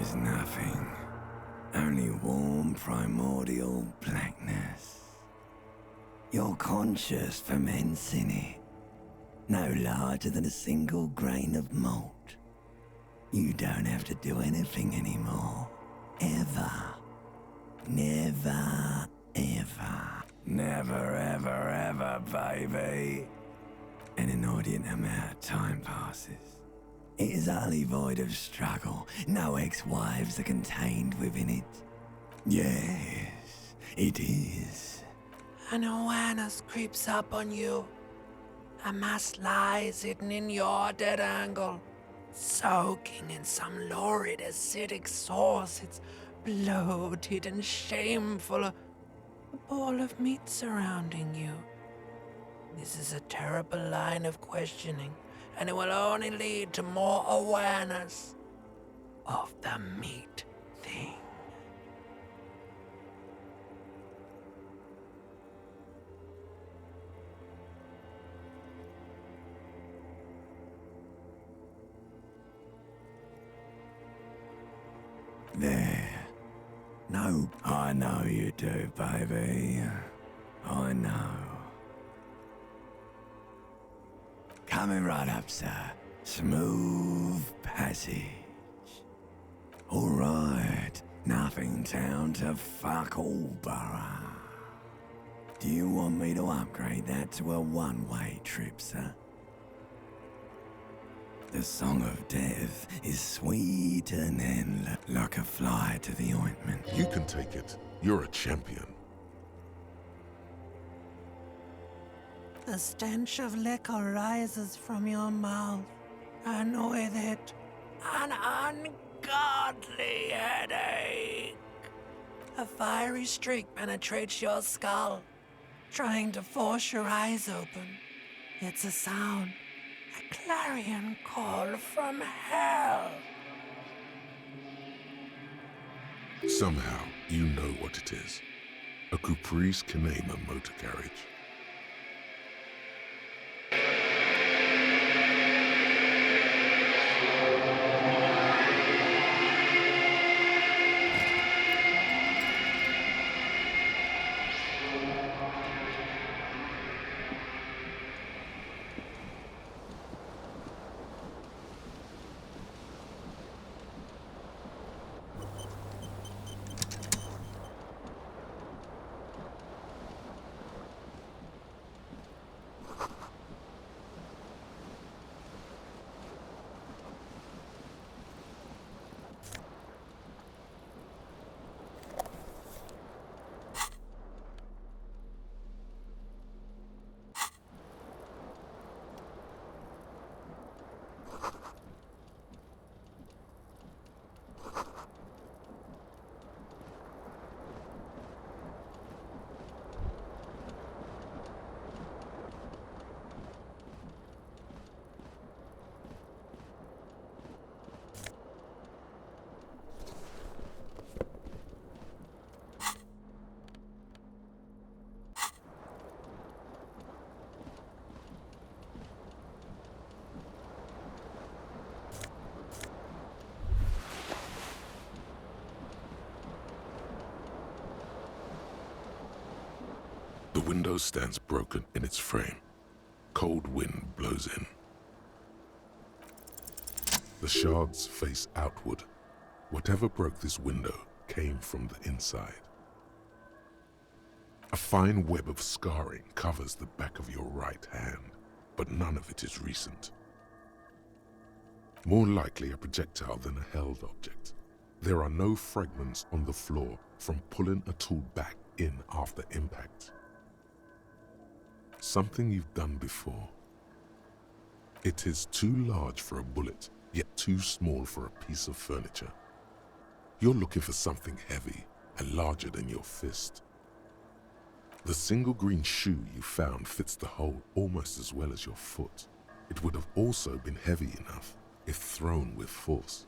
is nothing. Only warm primordial blackness. You're conscious ferments in it. No larger than a single grain of malt. You don't have to do anything anymore. Ever. Never, ever. Never, ever, ever, baby. An inordinate amount of time passes. It is utterly void of struggle. No ex-wives are contained within it. Yes, it is. An awareness creeps up on you. A mass lies hidden in your dead angle, soaking in some lurid acidic sauce. It's bloated and shameful. A ball of meat surrounding you. This is a terrible line of questioning, and it will only lead to more awareness of the meat thing. There. No, I know you do, baby. I know. Coming right up, sir. Smooth passage. All right. Nothing down to fuck all, borough. Do you want me to upgrade that to a one-way trip, sir? The song of death is sweet and endless, like a fly to the ointment. You can take it. You're a champion. The stench of liquor rises from your mouth, and with it, an ungodly headache. A fiery streak penetrates your skull, trying to force your eyes open. It's a sound, a clarion call from hell. Somehow, you know what it is. A Caprice Canema motor carriage. The window stands broken in its frame. Cold wind blows in. The shards face outward. Whatever broke this window came from the inside. A fine web of scarring covers the back of your right hand, but none of it is recent. More likely a projectile than a held object. There are no fragments on the floor from pulling a tool back in after impact. Something you've done before. It is too large for a bullet, yet too small for a piece of furniture. You're looking for something heavy and larger than your fist. The single green shoe you found fits the hole almost as well as your foot. It would have also been heavy enough if thrown with force.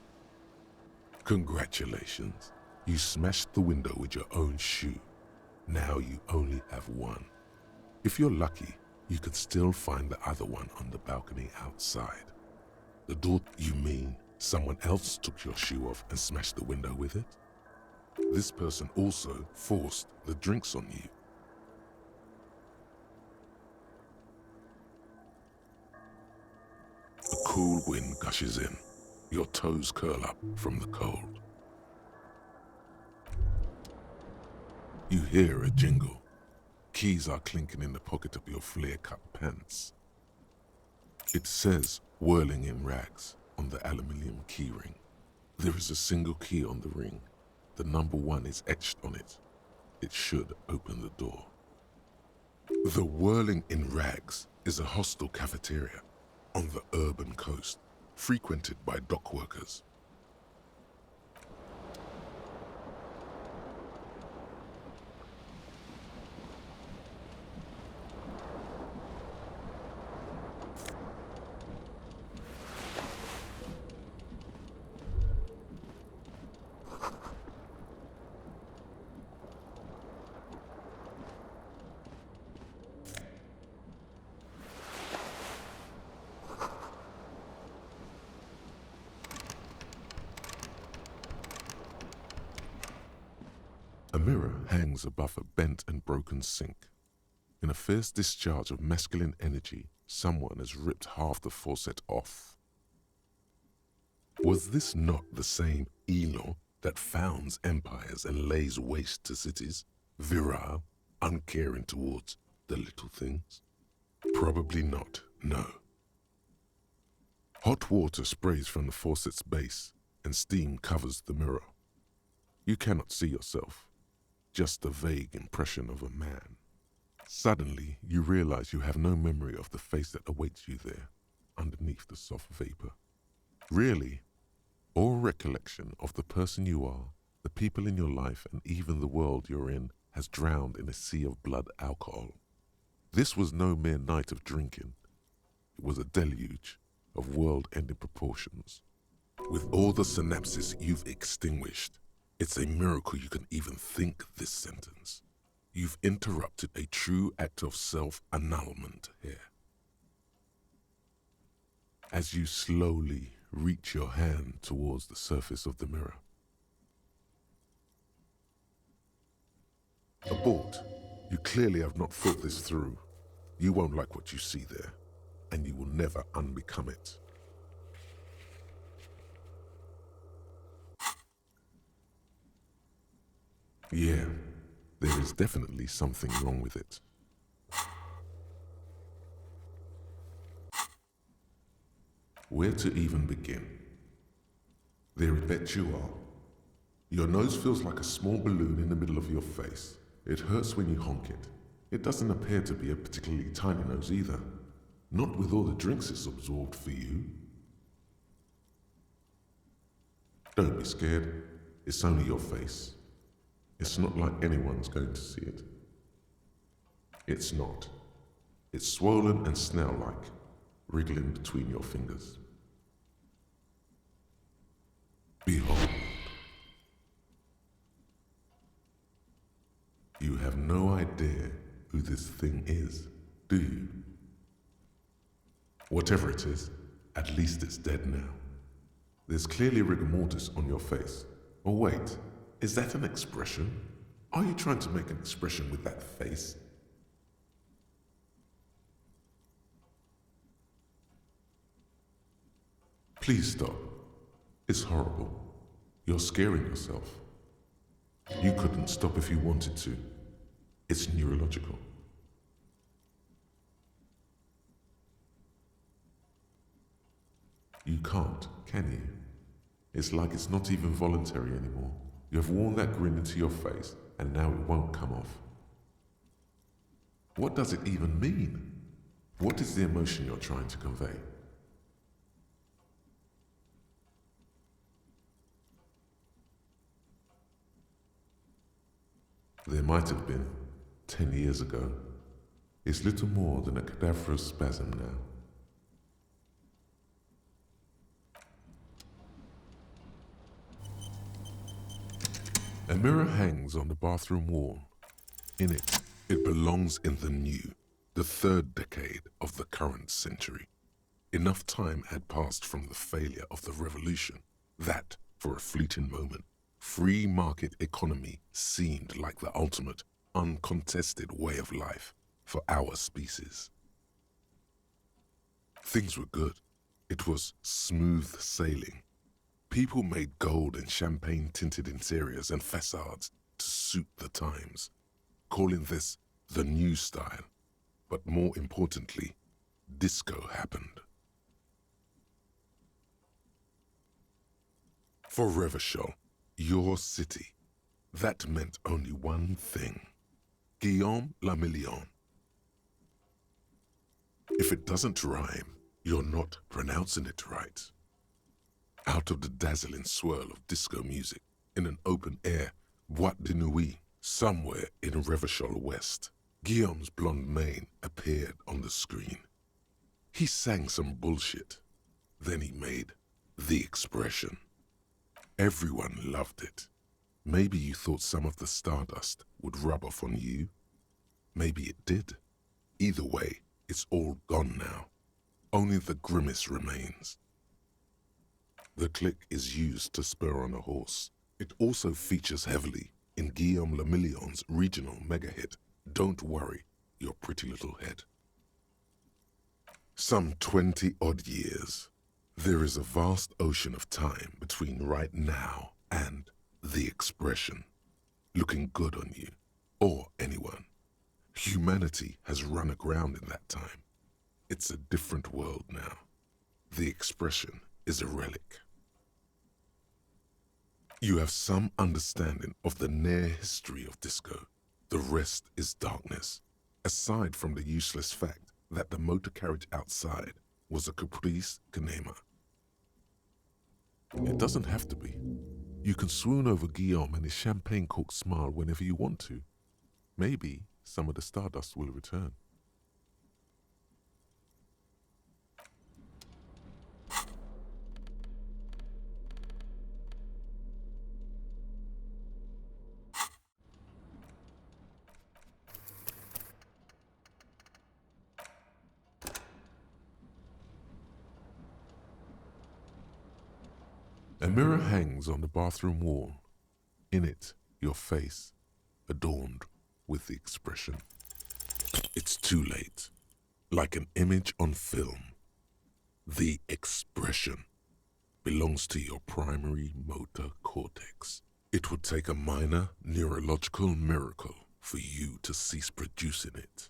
Congratulations, you smashed the window with your own shoe. Now you only have one. If you're lucky, you could still find the other one on the balcony outside. The door, you mean, Someone else took your shoe off and smashed the window with it. This person also forced the drinks on you. A cool wind gushes in. Your toes curl up from the cold. You hear a jingle. Keys are clinking in the pocket of your flare-cut pants. It says, whirling in rags, on the aluminium keyring. There is a single key on the ring. The number 1 is etched on it. It should open the door. The Whirling in Rags is a hostel cafeteria on the urban coast, frequented by dock workers. A mirror hangs above a bent and broken sink. In a fierce discharge of masculine energy, someone has ripped half the faucet off. Was this not the same Elon that founds empires and lays waste to cities, virile, uncaring towards the little things? Probably not, no. Hot water sprays from the faucet's base, and steam covers the mirror. You cannot see yourself, just a vague impression of a man. Suddenly, you realize you have no memory of the face that awaits you there, underneath the soft vapor. Really, all recollection of the person you are, the people in your life, and even the world you're in has drowned in a sea of blood alcohol. This was no mere night of drinking. It was a deluge of world-ending proportions. With all the synapses you've extinguished, it's a miracle you can even think this sentence. You've interrupted a true act of self-annulment here. As you slowly reach your hand towards the surface of the mirror. Abort. You clearly have not thought this through. You won't like what you see there, and you will never unbecome it. Yeah, there is definitely something wrong with it. Where to even begin? There I bet you are. Your nose feels like a small balloon in the middle of your face. It hurts when you honk it. It doesn't appear to be a particularly tiny nose either. Not with all the drinks it's absorbed for you. Don't be scared. It's only your face. It's not like anyone's going to see it. It's not. It's swollen and snail-like, wriggling between your fingers. Behold. You have no idea who this thing is, do you? Whatever it is, at least it's dead now. There's clearly rigor mortis on your face. Oh wait, is that an expression? Are you trying to make an expression with that face? Please stop. It's horrible. You're scaring yourself. You couldn't stop if you wanted to. It's neurological. You can't, can you? It's like it's not even voluntary anymore. You have worn that grin into your face, and now it won't come off. What does it even mean? What is the emotion you're trying to convey? There might have been, 10 years ago. It's little more than a cadaverous spasm now. A mirror hangs on the bathroom wall. In it, it belongs in the new, the third decade of the current century. Enough time had passed from the failure of the revolution that, for a fleeting moment, free market economy seemed like the ultimate, uncontested way of life for our species. Things were good. It was smooth sailing. People made gold and champagne-tinted interiors and facades to suit the times, calling this the new style. But more importantly, disco happened. For Revachol, your city, that meant only one thing: Guillaume le Million. If it doesn't rhyme, you're not pronouncing it right. Out of the dazzling swirl of disco music, in an open-air boîte de nuit somewhere in Revachol West, Guillaume's blonde mane appeared on the screen. He sang some bullshit. Then he made the expression. Everyone loved it. Maybe you thought some of the stardust would rub off on you. Maybe it did. Either way, it's all gone now. Only the grimace remains. The click is used to spur on a horse. It also features heavily in Guillaume le Million's regional mega hit, Don't Worry Your Pretty Little Head. Some 20-odd years. There is a vast ocean of time between right now and the expression. Looking good on you, or anyone. Humanity has run aground in that time. It's a different world now. The expression is a relic. You have some understanding of the near history of disco. The rest is darkness, aside from the useless fact that the motor carriage outside was a caprice cinema. It doesn't have to be. You can swoon over Guillaume and his champagne-corked smile whenever you want to. Maybe some of the stardust will return. A mirror hangs on the bathroom wall. In it, your face, adorned with the expression. It's too late. Like an image on film. The expression belongs to your primary motor cortex. It would take a minor neurological miracle for you to cease producing it.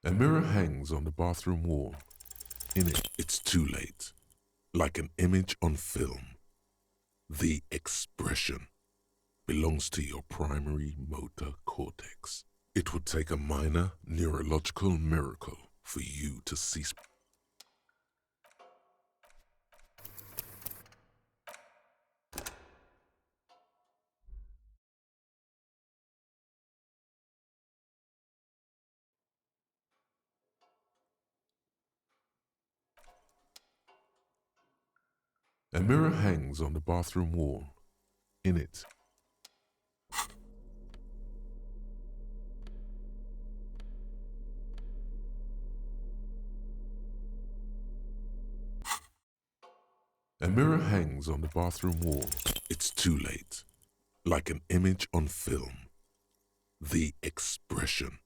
A mirror hangs on the bathroom wall. In it, it's too late. Like an image on film. The expression belongs to your primary motor cortex. It would take a minor neurological miracle for you to cease. A mirror hangs on the bathroom wall. In it, a mirror hangs on the bathroom wall. It's too late. Like an image on film. The expression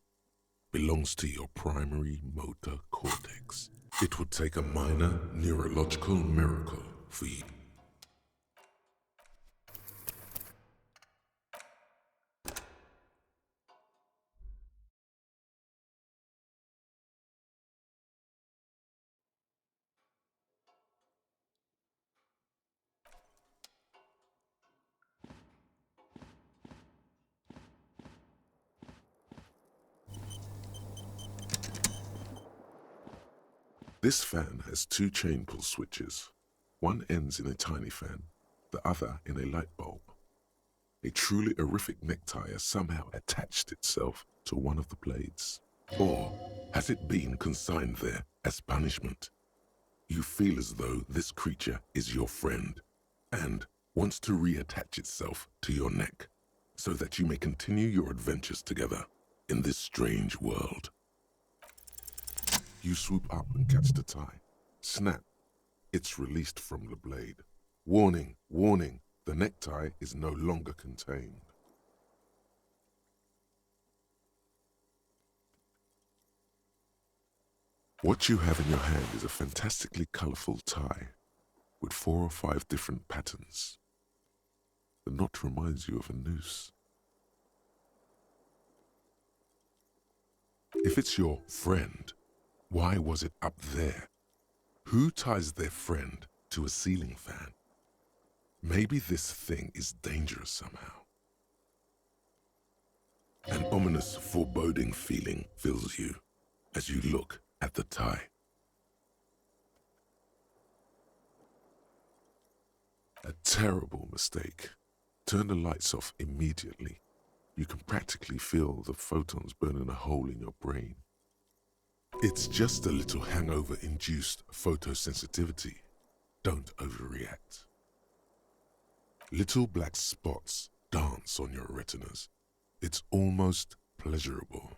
belongs to your primary motor cortex. It would take a minor neurological miracle for you. This fan has two chain pull switches. One ends in a tiny fan, the other in a light bulb. A truly horrific necktie has somehow attached itself to one of the blades. Or has it been consigned there as punishment? You feel as though this creature is your friend and wants to reattach itself to your neck so that you may continue your adventures together in this strange world. You swoop up and catch the tie. Snap! It's released from the blade. Warning, warning, the necktie is no longer contained. What you have in your hand is a fantastically colorful tie with 4 or 5 different patterns. The knot reminds you of a noose. If it's your friend, why was it up there? Who ties their friend to a ceiling fan? Maybe this thing is dangerous somehow. An ominous, foreboding feeling fills you as you look at the tie. A terrible mistake. Turn the lights off immediately. You can practically feel the photons burning a hole in your brain. It's just a little hangover-induced photosensitivity. Don't overreact. Little black spots dance on your retinas. It's almost pleasurable.